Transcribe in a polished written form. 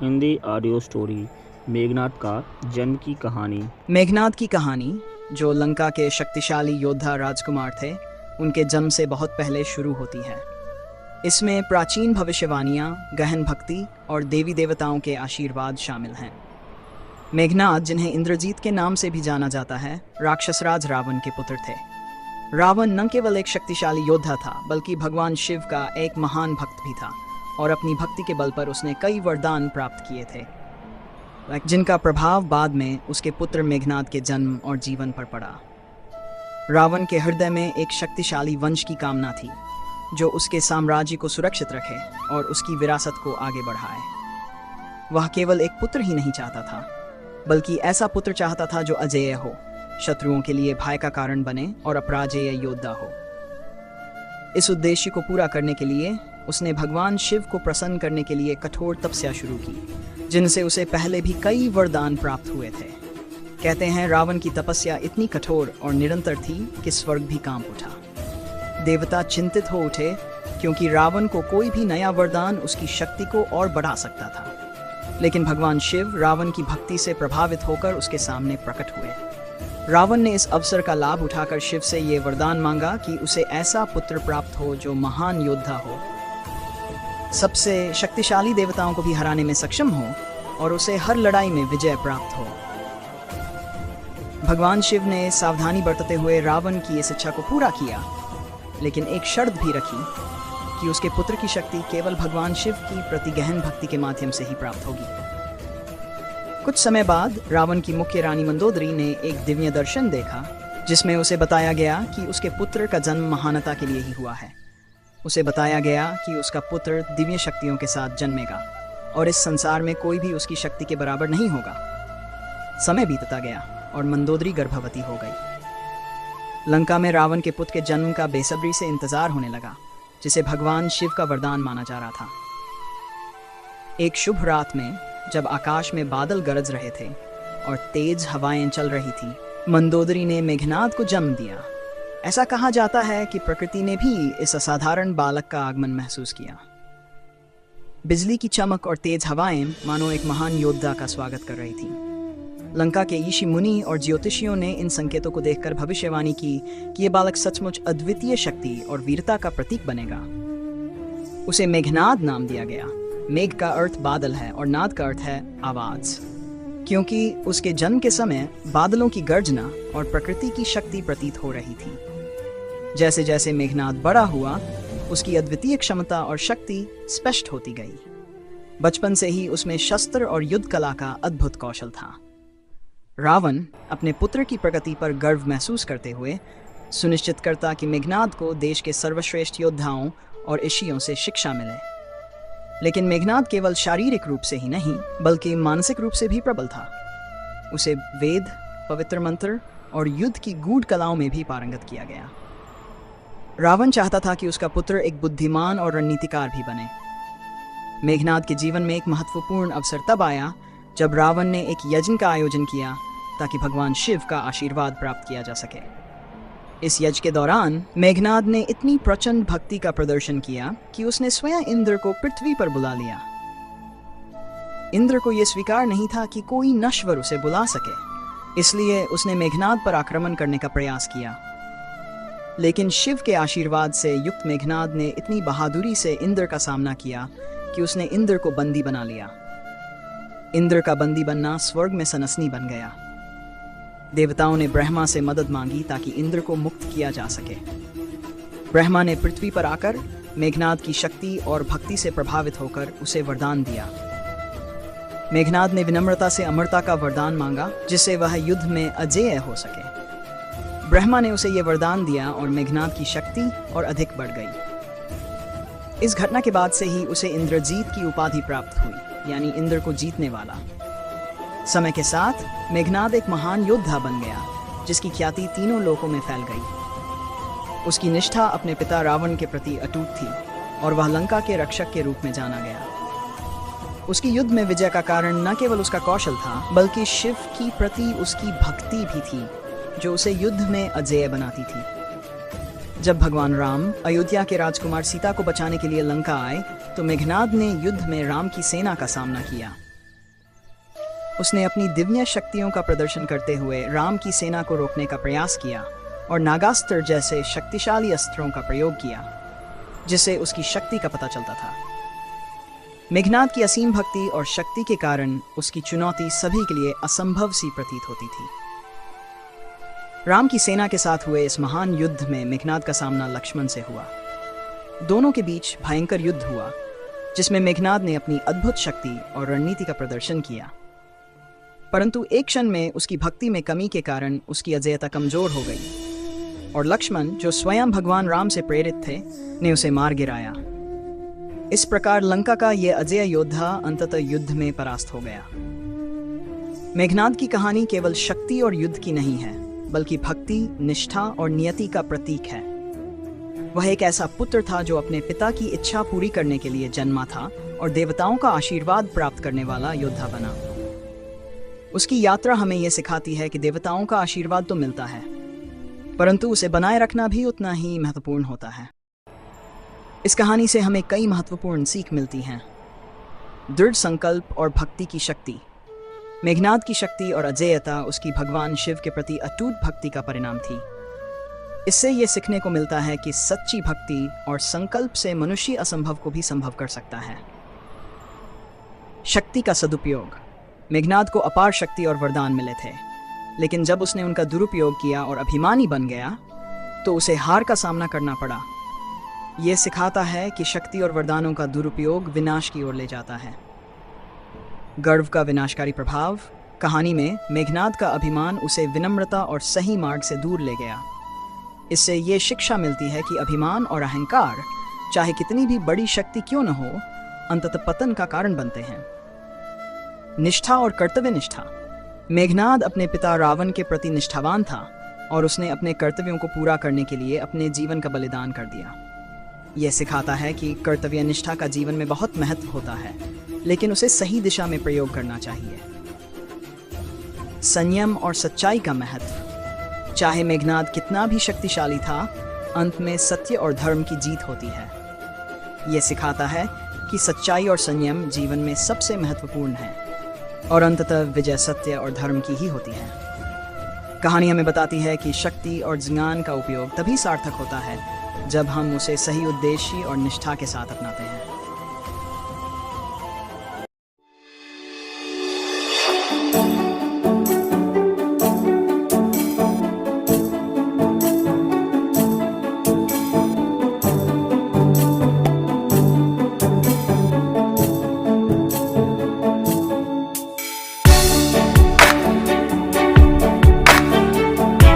Hindi audio story Meghnad का जन्म की कहानी। मेघनाद की कहानी, जो लंका के शक्तिशाली योद्धा राजकुमार थे, उनके जन्म से बहुत पहले शुरू होती है। इसमें प्राचीन भविष्यवाणियाँ, गहन भक्ति और देवी देवताओं के आशीर्वाद शामिल हैं। मेघनाद, जिन्हें इंद्रजीत के नाम से भी जाना जाता है, राक्षसराज रावण के पुत्र थे। रावण न केवल एक शक्तिशाली योद्धा था, बल्कि भगवान शिव का एक महान भक्त भी था, और अपनी भक्ति के बल पर उसने कई वरदान प्राप्त किए थे, जिनका प्रभाव बाद में उसके पुत्र मेघनाद के जन्म और जीवन पर पड़ा। रावण के हृदय में एक शक्तिशाली वंश की कामना थी, जो उसके साम्राज्य को सुरक्षित रखे और उसकी विरासत को आगे बढ़ाए। वह केवल एक पुत्र ही नहीं चाहता था, बल्कि ऐसा पुत्र चाहता था जो अजेय हो, शत्रुओं के लिए भय का कारण बने और अपराजेय योद्धा हो। इस उद्देश्य को पूरा करने के लिए उसने भगवान शिव को प्रसन्न करने के लिए कठोर तपस्या शुरू की, जिनसे उसे पहले भी कई वरदान प्राप्त हुए थे। कहते हैं, रावण की तपस्या इतनी कठोर और निरंतर थी कि स्वर्ग भी कांप उठा। देवता चिंतित हो उठे, क्योंकि रावण को कोई भी नया वरदान उसकी शक्ति को और बढ़ा सकता था। लेकिन भगवान शिव रावण की भक्ति से प्रभावित होकर उसके सामने प्रकट हुए। रावण ने इस अवसर का लाभ उठाकर शिव से ये वरदान मांगा कि उसे ऐसा पुत्र प्राप्त हो जो महान योद्धा हो, सबसे शक्तिशाली देवताओं को भी हराने में सक्षम हो और उसे हर लड़ाई में विजय प्राप्त हो। भगवान शिव ने सावधानी बरतते हुए रावण की इस इच्छा को पूरा किया, लेकिन एक शर्त भी रखी कि उसके पुत्र की शक्ति केवल भगवान शिव की प्रति गहन भक्ति के माध्यम से ही प्राप्त होगी। कुछ समय बाद रावण की मुख्य रानी मंदोदरी ने एक दिव्य दर्शन देखा, जिसमें उसे बताया गया कि उसके पुत्र का जन्म महानता के लिए ही हुआ है। उसे बताया गया कि उसका पुत्र दिव्य शक्तियों के साथ जन्मेगा और इस संसार में कोई भी उसकी शक्ति के बराबर नहीं होगा। समय बीतता गया और मंदोदरी गर्भवती हो गई। लंका में रावण के पुत्र के जन्म का बेसब्री से इंतजार होने लगा, जिसे भगवान शिव का वरदान माना जा रहा था। एक शुभ रात में, जब आकाश में बादल गरज रहे थे और तेज हवाएं चल रही थी, मंदोदरी ने मेघनाद को जन्म दिया। ऐसा कहा जाता है कि प्रकृति ने भी इस असाधारण बालक का आगमन महसूस किया। बिजली की चमक और तेज हवाएं मानो एक महान योद्धा का स्वागत कर रही थी। लंका के ऋषि मुनि और ज्योतिषियों ने इन संकेतों को देखकर भविष्यवाणी की कि यह बालक सचमुच अद्वितीय शक्ति और वीरता का प्रतीक बनेगा। उसे मेघनाद नाम दिया गया। मेघ का अर्थ बादल है और नाद का अर्थ है आवाज, क्योंकि उसके जन्म के समय बादलों की गर्जना और प्रकृति की शक्ति प्रतीत हो रही थी। जैसे जैसे मेघनाद बड़ा हुआ, उसकी अद्वितीय क्षमता और शक्ति स्पष्ट होती गई। बचपन से ही उसमें शस्त्र और युद्ध कला का अद्भुत कौशल था। रावण अपने पुत्र की प्रगति पर गर्व महसूस करते हुए सुनिश्चित करता कि मेघनाद को देश के सर्वश्रेष्ठ योद्धाओं और ऋषियों से शिक्षा मिले। लेकिन मेघनाद केवल शारीरिक रूप से ही नहीं, बल्कि मानसिक रूप से भी प्रबल था। उसे वेद, पवित्र मंत्र और युद्ध की गूढ़ कलाओं में भी पारंगत किया गया। रावण चाहता था कि उसका पुत्र एक बुद्धिमान और रणनीतिकार भी बने। मेघनाद के जीवन में एक महत्वपूर्ण अवसर तब आया जब रावण ने एक यज्ञ का आयोजन किया, ताकि भगवान शिव का आशीर्वाद प्राप्त किया जा सके। इस यज्ञ के दौरान मेघनाद ने इतनी प्रचंड भक्ति का प्रदर्शन किया कि उसने स्वयं इंद्र को पृथ्वी पर बुला लिया। इंद्र को यह स्वीकार नहीं था कि कोई नश्वर उसे बुला सके, इसलिए उसने मेघनाद पर आक्रमण करने का प्रयास किया। लेकिन शिव के आशीर्वाद से युक्त मेघनाद ने इतनी बहादुरी से इंद्र का सामना किया कि उसने इंद्र को बंदी बना लिया। इंद्र का बंदी बनना स्वर्ग में सनसनी बन गया। देवताओं ने ब्रह्मा से मदद मांगी ताकि इंद्र को मुक्त किया जा सके। ब्रह्मा ने पृथ्वी पर आकर मेघनाद की शक्ति और भक्ति से प्रभावित होकर उसे वरदान दिया। मेघनाद ने विनम्रता से अमरता का वरदान मांगा, जिससे वह युद्ध में अजेय हो सके। ब्रह्मा ने उसे यह वरदान दिया और मेघनाद की शक्ति और अधिक बढ़ गई। इस घटना के बाद से ही उसे इंद्रजीत की उपाधि प्राप्त हुई, यानी इंद्र को जीतने वाला। समय के साथ मेघनाद एक महान योद्धा बन गया, जिसकी ख्याति तीनों लोकों में फैल गई। उसकी निष्ठा अपने पिता रावण के प्रति अटूट थी और वह लंका के रक्षक के रूप में जाना गया। उसकी युद्ध में विजय का कारण न केवल उसका कौशल था, बल्कि शिव की प्रति उसकी भक्ति भी थी, जो उसे युद्ध में अजेय बनाती थी। जब भगवान राम अयोध्या के राजकुमार सीता को बचाने के लिए लंका आए, तो मेघनाद ने युद्ध में राम की सेना का सामना किया, उसने अपनी दिव्य शक्तियों का प्रदर्शन करते हुए राम की सेना को रोकने का प्रयास किया और नागास्त्र जैसे शक्तिशाली अस्त्रों का प्रयोग किया, जिससे उसकी शक्ति का पता चलता था। मेघनाद की असीम भक्ति और शक्ति के कारण उसकी चुनौती सभी के लिए असंभव सी प्रतीत होती थी। राम की सेना के साथ हुए इस महान युद्ध में मेघनाद का सामना लक्ष्मण से हुआ। दोनों के बीच भयंकर युद्ध हुआ, जिसमें मेघनाद ने अपनी अद्भुत शक्ति और रणनीति का प्रदर्शन किया, परंतु एक क्षण में उसकी भक्ति में कमी के कारण उसकी अजेयता कमजोर हो गई और लक्ष्मण, जो स्वयं भगवान राम से प्रेरित थे, ने उसे मार गिराया। इस प्रकार लंका का यह अजेय योद्धा अंततः युद्ध में परास्त हो गया। मेघनाद की कहानी केवल शक्ति और युद्ध की नहीं है, बल्कि भक्ति, निष्ठा और नियति का प्रतीक है। वह एक ऐसा पुत्र था जो अपने पिता की इच्छा पूरी करने के लिए जन्मा था और देवताओं का आशीर्वाद प्राप्त करने वाला योद्धा बना। उसकी यात्रा हमें यह सिखाती है कि देवताओं का आशीर्वाद तो मिलता है, परंतु उसे बनाए रखना भी उतना ही महत्वपूर्ण होता है। इस कहानी से हमें कई महत्वपूर्ण सीख मिलती हैं। दृढ़ संकल्प और भक्ति की शक्ति। मेघनाद की शक्ति और अजेयता उसकी भगवान शिव के प्रति अटूट भक्ति का परिणाम थी। इससे यह सीखने को मिलता है कि सच्ची भक्ति और संकल्प से मनुष्य असंभव को भी संभव कर सकता है। शक्ति का सदुपयोग। मेघनाद को अपार शक्ति और वरदान मिले थे, लेकिन जब उसने उनका दुरुपयोग किया और अभिमानी बन गया, तो उसे हार का सामना करना पड़ा। यह सिखाता है कि शक्ति और वरदानों का दुरुपयोग विनाश की ओर ले जाता है। गर्व का विनाशकारी प्रभाव। कहानी में मेघनाद का अभिमान उसे विनम्रता और सही मार्ग से दूर ले गया। इससे ये शिक्षा मिलती है कि अभिमान और अहंकार, चाहे कितनी भी बड़ी शक्ति क्यों न हो, अंततः पतन का कारण बनते हैं। निष्ठा और कर्तव्य निष्ठा। मेघनाद अपने पिता रावण के प्रति निष्ठावान था और उसने अपने कर्तव्यों को पूरा करने के लिए अपने जीवन का बलिदान कर दिया। यह सिखाता है कि कर्तव्य निष्ठा का जीवन में बहुत महत्व होता है, लेकिन उसे सही दिशा में प्रयोग करना चाहिए। संयम और सच्चाई का महत्व। चाहे मेघनाद कितना भी शक्तिशाली था, अंत में सत्य और धर्म की जीत होती है। यह सिखाता है कि सच्चाई और संयम जीवन में सबसे महत्वपूर्ण है और अंततः विजय सत्य और धर्म की ही होती है। कहानी हमें बताती है कि शक्ति और ज्ञान का उपयोग तभी सार्थक होता है जब हम उसे सही उद्देश्य और निष्ठा के साथ अपनाते हैं।